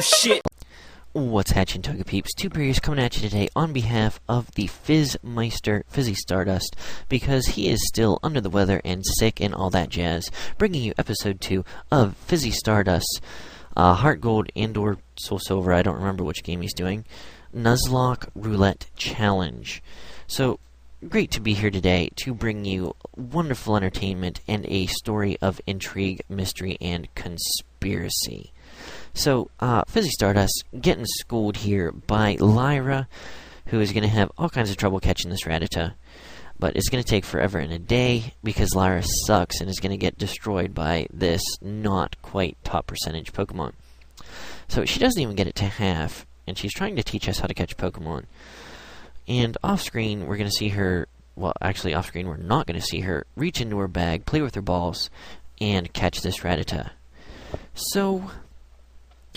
Oh shit! What's hatching, Toga Peeps? Tuperiu is coming at you today on behalf of the Fizzmeister Fizzy Stardust, because he is still under the weather and sick and all that jazz, bringing you episode 2 of Fizzy Stardust, HeartGold and/or Soul Silver, I don't remember which game he's doing, Nuzlocke Roulette Challenge. So, great to be here today to bring you wonderful entertainment and a story of intrigue, mystery, and conspiracy. So, Fizzy Stardust getting schooled here by Lyra, who is going to have all kinds of trouble catching this Rattata. But it's going to take forever and a day, because Lyra sucks and is going to get destroyed by this not quite top percentage Pokemon. So she doesn't even get it to half, and she's trying to teach us how to catch Pokemon. And off-screen, we're going to see her, well, actually off-screen we're not going to see her, reach into her bag, play with her balls, and catch this Rattata. So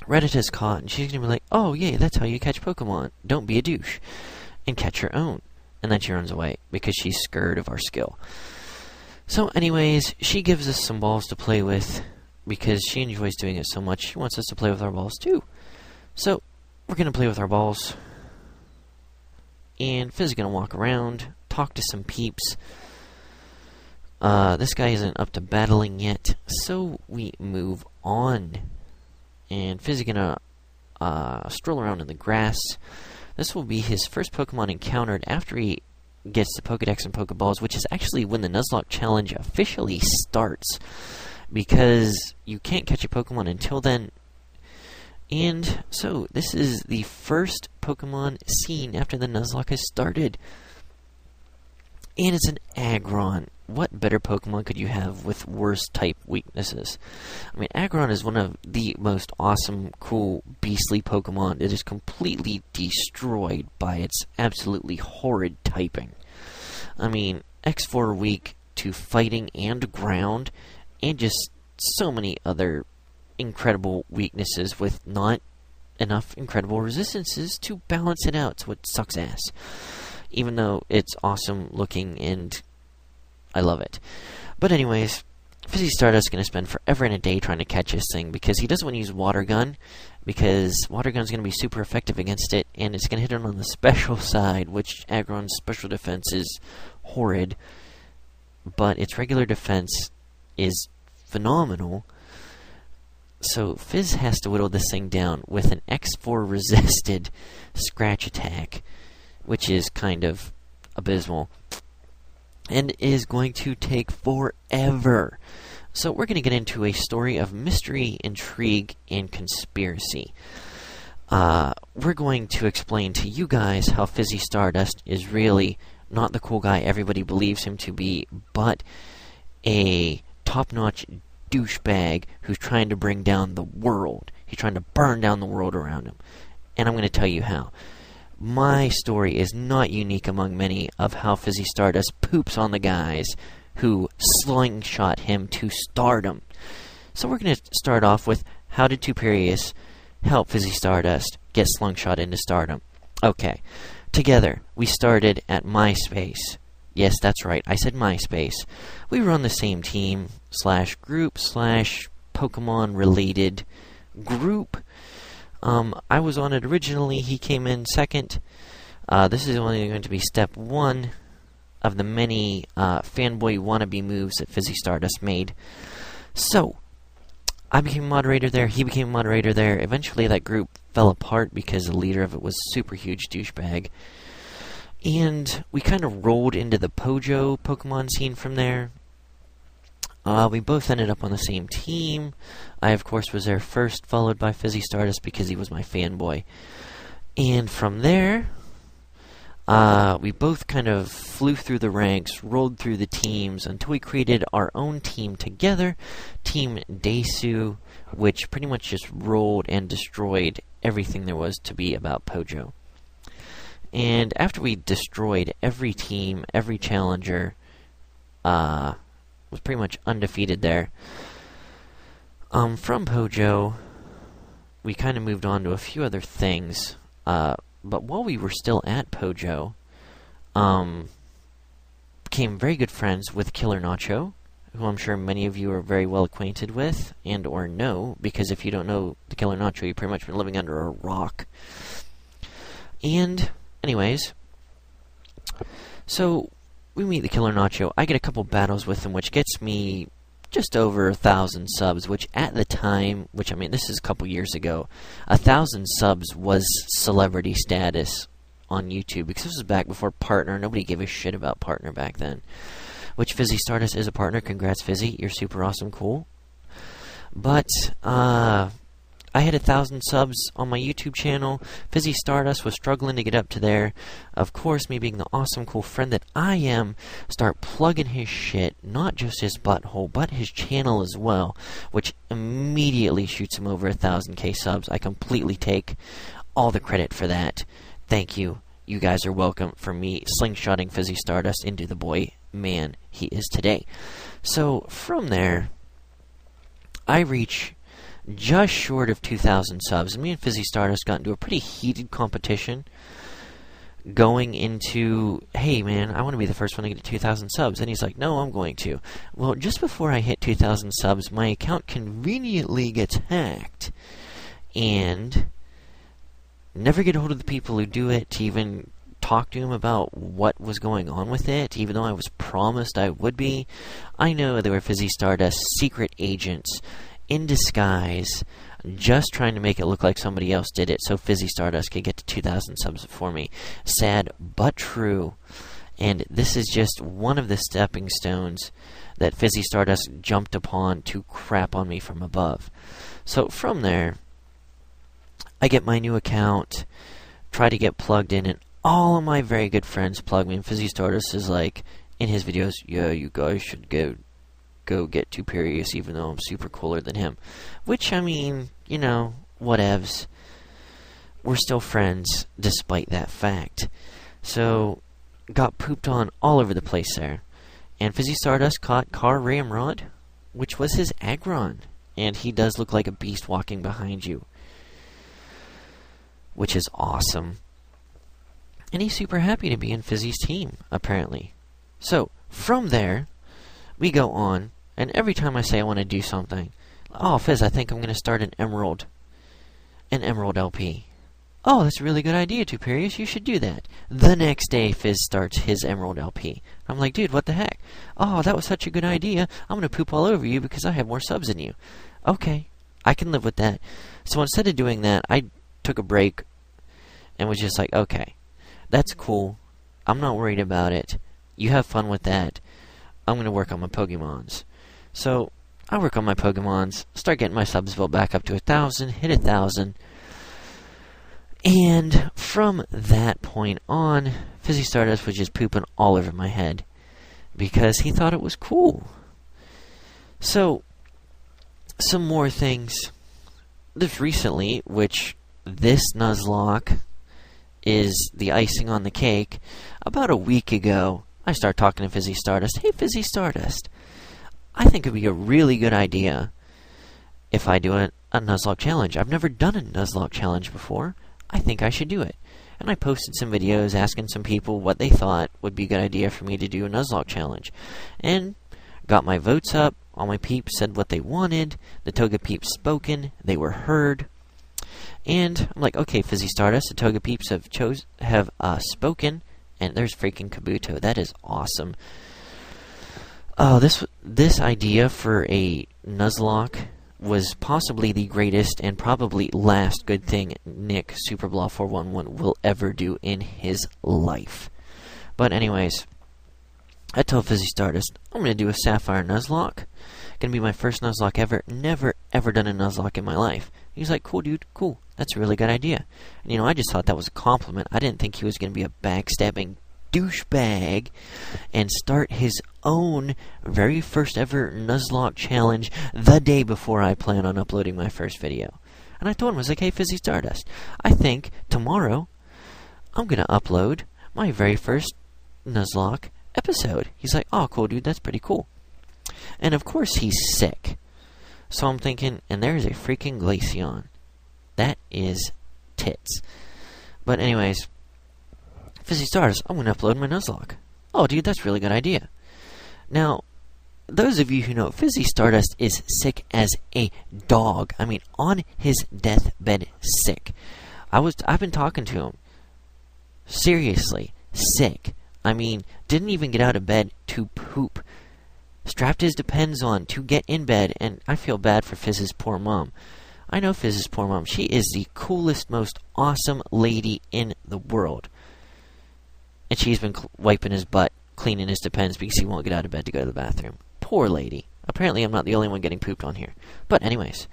Rattata's caught, and she's going to be like, oh, yeah, that's how you catch Pokemon. Don't be a douche. And catch her own. And then she runs away, because she's scared of our skill. So, anyways, she gives us some balls to play with, because she enjoys doing it so much, she wants us to play with our balls, too. So, we're going to play with our balls. And Fizz is going to walk around, talk to some peeps. This guy isn't up to battling yet, so we move on. And Fizz is going to stroll around in the grass. This will be his first Pokemon encountered after he gets the Pokedex and Pokeballs, which is actually when the Nuzlocke Challenge officially starts, because you can't catch a Pokemon until then. And so, this is the first Pokemon seen after the Nuzlocke has started. And it's an Aggron. What better Pokemon could you have with worse type weaknesses? I mean, Aggron is one of the most awesome, cool, beastly Pokemon. It is completely destroyed by its absolutely horrid typing. I mean, X4 weak to fighting and ground, and just so many other incredible weaknesses with not enough incredible resistances to balance it out, so it sucks ass. Even though it's awesome looking and I love it. But anyways, Fizzy Stardust is going to spend forever and a day trying to catch this thing, because he doesn't want to use Water Gun, because Water Gun is going to be super effective against it, and it's going to hit it on the special side, which Aggron's special defense is horrid, but its regular defense is phenomenal. So Fizz has to whittle this thing down with an X4 resisted scratch attack, which is kind of abysmal, and is going to take forever. So we're going to get into a story of mystery, intrigue, and conspiracy. We're going to explain to you guys how Fizzy Stardust is really not the cool guy everybody believes him to be, but a top-notch douchebag who's trying to bring down the world. He's trying to burn down the world around him. And I'm going to tell you how. My story is not unique among many of how Fizzy Stardust poops on the guys who slingshot him to stardom. So we're going to start off with, how did Tuperiu5 help Fizzy Stardust get slingshot into stardom? Okay, together we started at MySpace. Yes, that's right, I said MySpace. We were on the same team, /group, /Pokemon related group. I was on it originally, he came in second. This is only going to be step 1 of the many fanboy wannabe moves that Fizzy Stardust made. So, I became moderator there, he became moderator there. Eventually that group fell apart because the leader of it was a super huge douchebag. And we kind of rolled into the Pojo Pokemon scene from there. We both ended up on the same team. I, of course, was there first, followed by Fizzy Stardust because he was my fanboy. And from there, we both kind of flew through the ranks, rolled through the teams, until we created our own team together, Team Desu, which pretty much just rolled and destroyed everything there was to be about Pojo. And after we destroyed every team, every challenger, was pretty much undefeated there. From Pojo, we kind of moved on to a few other things, but while we were still at Pojo, became very good friends with Killer Nacho, who I'm sure many of you are very well acquainted with, and or know, because if you don't know the Killer Nacho, you've pretty much been living under a rock. And, anyways, so we meet the Killer Nacho. I get a couple battles with him, which gets me just over 1,000 subs, which at the time, which I mean, this is a couple years ago, 1,000 subs was celebrity status on YouTube, because this was back before Partner. Nobody gave a shit about Partner back then. Which Fizzy Stardust is a partner. Congrats, Fizzy. You're super awesome, cool. But, I had 1,000 subs on my YouTube channel. Fizzy Stardust was struggling to get up to there. Of course, me being the awesome, cool friend that I am, start plugging his shit, not just his butthole, but his channel as well, which immediately shoots him over 1,000k subs. I completely take all the credit for that. Thank you. You guys are welcome for me slingshotting Fizzy Stardust into the boy man he is today. So, from there, I reach just short of 2,000 subs. Me and Fizzy Stardust got into a pretty heated competition going into, hey man, I want to be the first one to get to 2,000 subs. And he's like, no, I'm going to. Well, just before I hit 2,000 subs, my account conveniently gets hacked. And never get a hold of the people who do it to even talk to him about what was going on with it, even though I was promised I would be. I know they were Fizzy Stardust's secret agents in disguise, just trying to make it look like somebody else did it so Fizzy Stardust could get to 2,000 subs for me. Sad but true. And this is just one of the stepping stones that Fizzy Stardust jumped upon to crap on me from above. So from there, I get my new account, try to get plugged in, and all of my very good friends plug me. And Fizzy Stardust is like, in his videos, yeah, you guys should go get Tuperiu5, even though I'm super cooler than him. Which, I mean, you know, whatevs. We're still friends, despite that fact. So, got pooped on all over the place there. And Fizzy Stardust caught Car Ramrod, which was his Aggron. And he does look like a beast walking behind you, which is awesome. And he's super happy to be in Fizzy's team, apparently. So, from there, we go on, and every time I say I want to do something, oh, Fizz, I think I'm going to start an Emerald LP. Oh, that's a really good idea, Tuperiu5, you should do that. The next day, Fizz starts his Emerald LP. I'm like, dude, what the heck? Oh, that was such a good idea. I'm going to poop all over you because I have more subs than you. Okay, I can live with that. So instead of doing that, I took a break and was just like, okay, that's cool. I'm not worried about it. You have fun with that. I'm going to work on my Pokemons. So, I work on my Pokemons, start getting my subs built back up to 1,000, hit 1,000. And from that point on, Fizzy Stardust was just pooping all over my head because he thought it was cool. So, some more things. This recently, which this Nuzlocke is the icing on the cake, about a week ago, I start talking to Fizzy Stardust. Hey, Fizzy Stardust, I think it'd be a really good idea if I do a Nuzlocke challenge. I've never done a Nuzlocke challenge before. I think I should do it. And I posted some videos asking some people what they thought would be a good idea for me to do a Nuzlocke challenge. And got my votes up. All my peeps said what they wanted. The Toga peeps spoken. They were heard. And I'm like, okay, Fizzy Stardust, the Toga peeps have spoken. And there's freaking Kabuto. That is awesome. Oh, this idea for a Nuzlocke was possibly the greatest and probably last good thing Nick Superblaw411 will ever do in his life. But anyways, I told Fizzy Stardust, I'm going to do a Sapphire Nuzlocke. Going to be my first Nuzlocke ever. Never, ever done a Nuzlocke in my life. He's like, cool, dude, cool. That's a really good idea. And, you know, I just thought that was a compliment. I didn't think he was going to be a backstabbing douchebag and start his own very first ever Nuzlocke challenge the day before I plan on uploading my first video. And I told him, I was like, hey, Fizzy Stardust, I think tomorrow I'm going to upload my very first Nuzlocke episode. He's like, oh, cool, dude, that's pretty cool. And of course he's sick. So I'm thinking, and there's a freaking Glaceon. That is tits. But anyways, Fizzy Stardust, I'm going to upload my Nuzlocke. Oh, dude, that's a really good idea. Now, those of you who know, Fizzy Stardust is sick as a dog. I mean, on his deathbed sick. I've been talking to him. Seriously, sick. I mean, didn't even get out of bed to poop. Strapped his Depends on to get in bed, and I feel bad for Fizz's poor mom. I know Fizz's poor mom. She is the coolest, most awesome lady in the world. And she's been wiping his butt, cleaning his Depends because he won't get out of bed to go to the bathroom. Poor lady. Apparently I'm not the only one getting pooped on here. But anyways,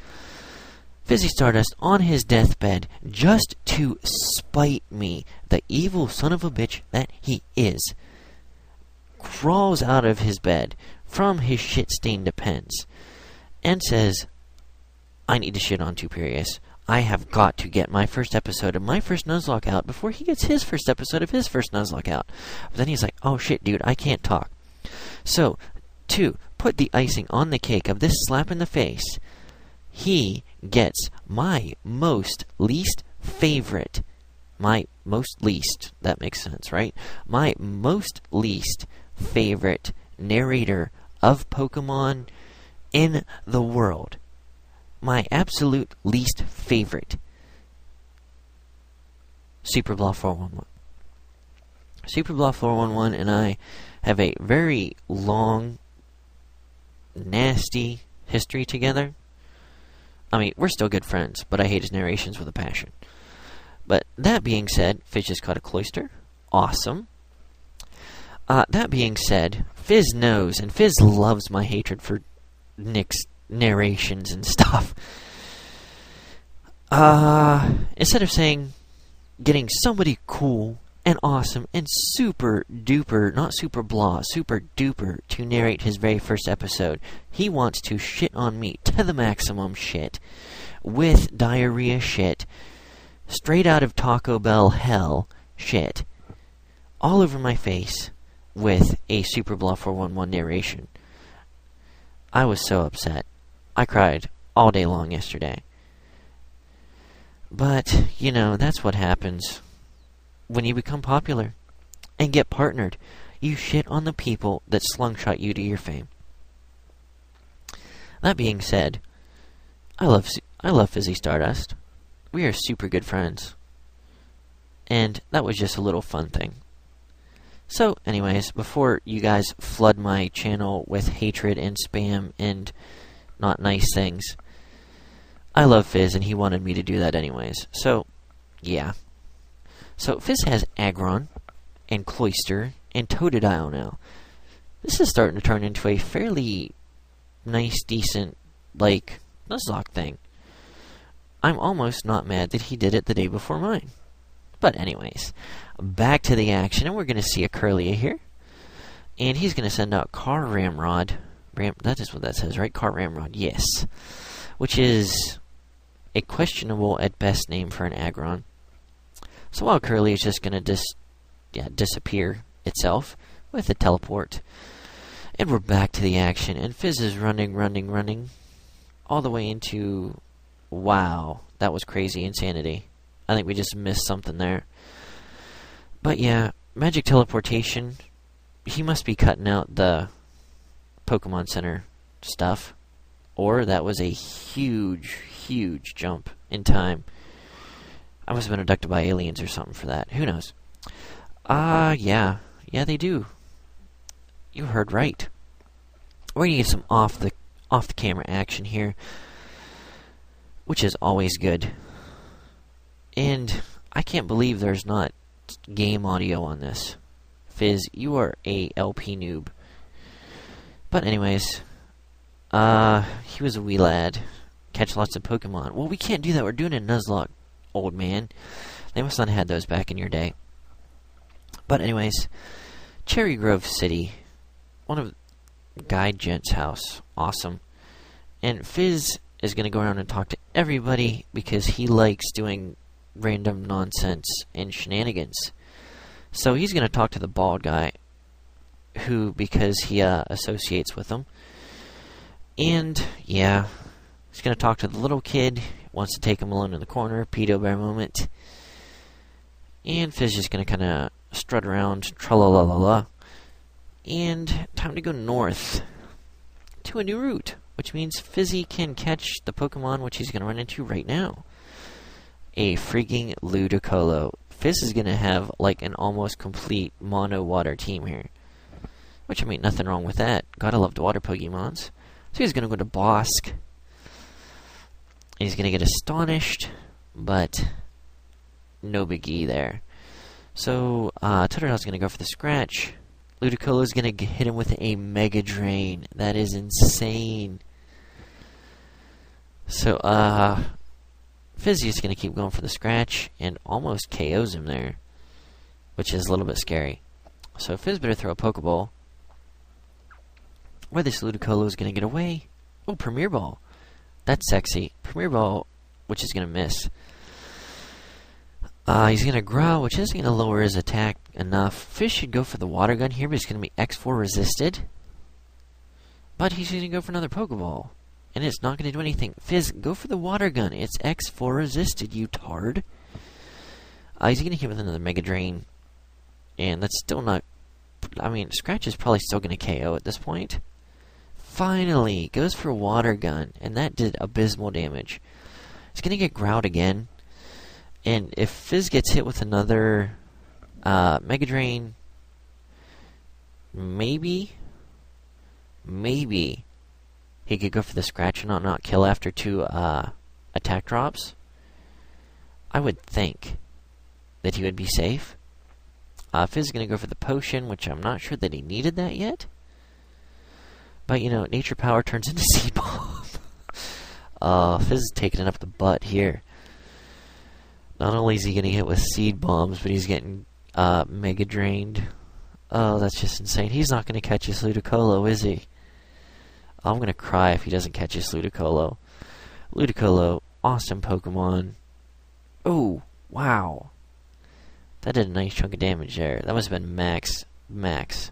Fizzy Stardust on his deathbed, just to spite me, the evil son of a bitch that he is, crawls out of his bed from his shit-stained Depends and says, I need to shit on Tuperiu5. I have got to get my first episode of my first Nuzlocke out before he gets his first episode of his first Nuzlocke out. But then he's like, oh shit, dude, I can't talk. So, to put the icing on the cake of this slap in the face, he gets my most least favorite, that makes sense, right? My most least favorite narrator of Pokemon in the world. My absolute least favorite. Superblaw 411. Superblaw 411 and I have a very long, nasty history together. I mean, we're still good friends, but I hate his narrations with a passion. But that being said, Fizz just caught a cloister. Awesome. That being said, Fizz knows, and Fizz loves my hatred for Nick's narrations and stuff. Instead of saying, getting somebody cool and awesome and super duper, not super blah, super duper to narrate his very first episode, he wants to shit on me to the maximum shit, with diarrhea shit, straight out of Taco Bell hell shit, all over my face with a Superblaw 411 narration. I was so upset. I cried all day long yesterday. But, you know, that's what happens when you become popular and get partnered. You shit on the people that slungshot you to your fame. That being said, I love Fizzy Stardust. We are super good friends. And that was just a little fun thing. So, anyways, before you guys flood my channel with hatred and spam and not nice things, I love Fizz, and he wanted me to do that anyways. So, yeah. So, Fizz has Aggron, and Cloyster, and Totodile now. This is starting to turn into a fairly nice, decent, like, Nuzlocke thing. I'm almost not mad that he did it the day before mine. But anyways, back to the action, and we're going to see a Curlia here. And he's going to send out Car Ramrod. That is what that says, right? Car Ramrod, yes. Which is a questionable at best name for an Aggron. So while Curlia is just going to disappear itself with a teleport. And we're back to the action, and Fizz is running, all the way into... Wow, that was crazy insanity. I think we just missed something there. But yeah, magic teleportation. He must be cutting out the Pokemon Center stuff. Or that was a huge, huge jump in time. I must have been abducted by aliens or something for that. Who knows? Yeah. Yeah, they do. You heard right. We're gonna get some off the camera action here, which is always good. And I can't believe there's not game audio on this. Fizz, you are a LP noob. But anyways, he was a wee lad. Catch lots of Pokemon. Well, we can't do that. We're doing a Nuzlocke, old man. They must not have had those back in your day. But anyways, Cherry Grove City. One of Guy Gent's house. Awesome. And Fizz is going to go around and talk to everybody because he likes doing random nonsense and shenanigans. So he's going to talk to the bald guy, who, because he associates with him. And, yeah, he's going to talk to the little kid, wants to take him alone in the corner, pedo bear moment. And Fizz is going to kind of strut around, tra-la-la-la-la. And time to go north. to a new route, which means Fizzy can catch the Pokemon which he's going to run into right now. A freaking Ludicolo. Fizz is going to have, like, an almost complete mono-water team here. Which, I mean, nothing wrong with that. Gotta love the water Pokemons. So he's going to go to Bosk. He's going to get astonished, but no biggie there. So, Totodil's going to go for the scratch. Ludicolo's going to hit him with a Mega Drain. That is insane. So, Fizzy's going to keep going for the scratch and almost KOs him there, which is a little bit scary. So, Fizz better throw a Pokeball. Where this Ludicolo is going to get away. Oh, Premier Ball. That's sexy. Premier Ball, which is going to miss. He's going to growl, which isn't going to lower his attack enough. Fizz should go for the Water Gun here, but he's going to be X4 resisted. But he's going to go for another Pokeball. And it's not going to do anything. Fizz, go for the Water Gun. It's X4 resisted, you tard. He's going to hit with another Mega Drain. And that's still not... I mean, Scratch is probably still going to KO at this point. Finally, goes for a Water Gun. And that did abysmal damage. He's going to get growled again. And if Fizz gets hit with another Mega Drain, maybe he could go for the scratch and not kill after 2 attack drops. I would think that he would be safe. Fizz is going to go for the potion, which I'm not sure that he needed that yet. But, you know, Nature Power turns into Seed Bomb. Fizz is taking it up the butt here. Not only is he getting hit with Seed Bombs, but he's getting Mega Drained. Oh, that's just insane. He's not going to catch his Ludicolo, is he? I'm going to cry if he doesn't catch his Ludicolo. Ludicolo, awesome Pokemon. Oh, wow. That did a nice chunk of damage there. That must have been max damage.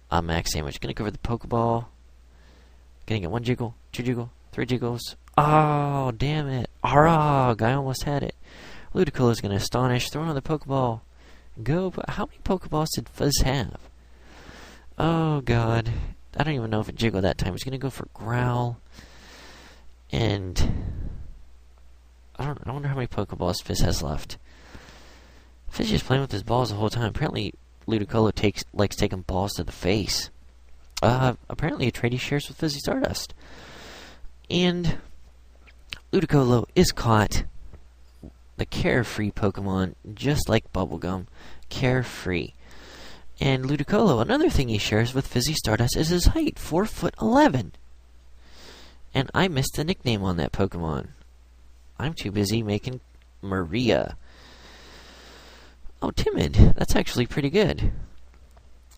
Going to go for the Pokeball. Going to get 1 Jiggle, 2 Jiggle, 3 Jiggles. Oh, damn it. Arrgh, I almost had it. Ludicolo is going to astonish. Throw another Pokeball. Go. How many Pokeballs did Fizz have? Oh, God. I don't even know if it jiggled that time. He's going to go for Growl. And I wonder how many Pokeballs Fizz has left. Fizz just playing with his balls the whole time. Apparently, Ludicolo likes taking balls to the face. Apparently a trait he shares with Fizzy Stardust. And Ludicolo is caught. The carefree Pokemon, just like Bubblegum. Carefree. And Ludicolo, another thing he shares with Fizzy Stardust is his height, 4'11". And I missed the nickname on that Pokemon. I'm too busy making Maria. Oh, Timid. That's actually pretty good.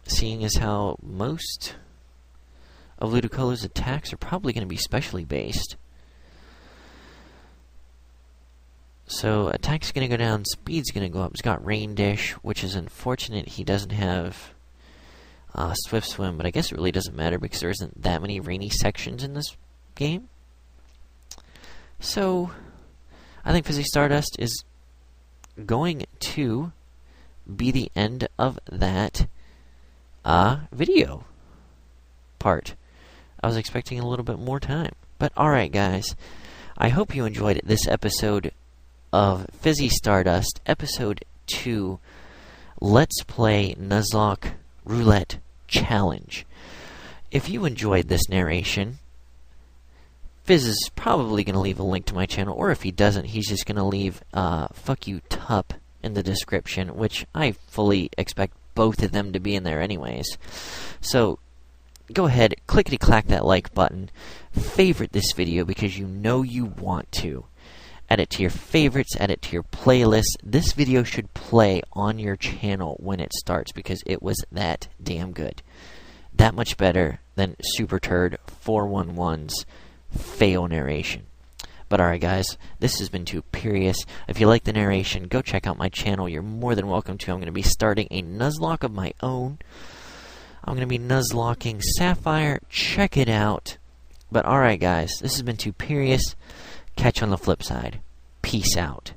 Seeing as how most of Ludicolo's attacks are probably going to be specially based. So, attack's going to go down, speed's going to go up. He's got Rain Dish, which is unfortunate he doesn't have Swift Swim, but I guess it really doesn't matter because there isn't that many rainy sections in this game. So, I think Fizzy Stardust is going to be the end of that video part. I was expecting a little bit more time. But alright guys, I hope you enjoyed this episode of Fizzy Stardust, Episode 2, Let's Play Nuzlocke Roulette Challenge. If you enjoyed this narration, Fizz is probably going to leave a link to my channel, or if he doesn't, he's just going to leave fuck you Tup in the description, which I fully expect both of them to be in there anyways. So, go ahead, clickety-clack that like button, favorite this video because you know you want to. Add it to your favorites, add it to your playlist. This video should play on your channel when it starts because it was that damn good. That much better than Super Turd 411's fail narration. But alright guys, this has been Tuperiu5. If you like the narration, go check out my channel. You're more than welcome to. I'm going to be starting a Nuzlocke of my own. I'm going to be Nuzlocking Sapphire. Check it out. But alright guys, this has been Tuperiu5. Catch you on the flip side. Peace out.